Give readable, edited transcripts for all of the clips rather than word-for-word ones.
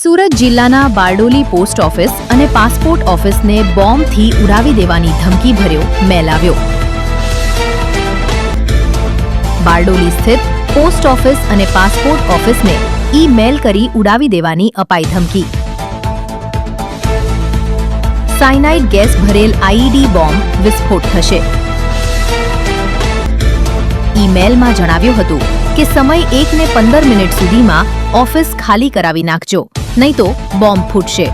સુરત જિલ્લાના Bardoli post office અને passport ઓફિસને બોમ્બથી ઉડાવી દેવાની ધમકી ભર્યો મેલ આવ્યો। બારડોલી સ્થિત પોસ્ટ ઓફિસ અને પાસપોર્ટ ઓફિસને ઈ-મેલ કરી ઉડાવી દેવાની અપાઈ ધમકી। સાયનાઇડ ગેસ ભરેલ આઈઈડી બોમ્બ વિસ્ફોટ થશે। ઈ-મેલમાં જણાવ્યું હતું કે સમય 1:15 મિનિટ સુધીમાં ઓફિસ ખાલી કરાવી નાખજો, નહીં તો બોમ્બ ફૂટશે।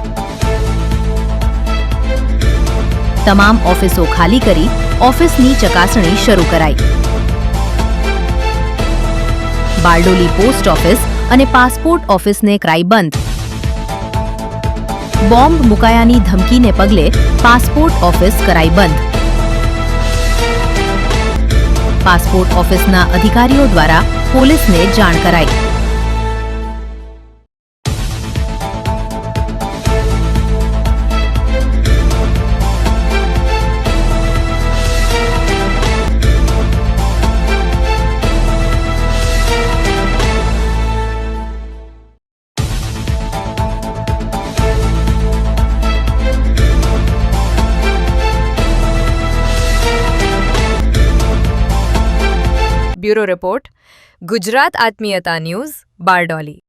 તમામ ઓફિસો ખાલી કરી ઓફિસની ચકાસણી શરૂ કરાઈ। બારડોલી પોસ્ટ ઓફિસ અને પાસપોર્ટ ઓફિસને કરાઈ બંધ। બોમ્બ મુકાયાની ધમકીને પગલે પાસપોર્ટ ઓફિસ કરાઈ બંધ। પાસપોર્ટ ઓફિસના અધિકારીઓ દ્વારા પોલીસને જાણ કરાઈ। બ્યુરો રિપોર્ટ, ગુજરાત આત્મીયતા ન્યૂઝ, બારડોલી।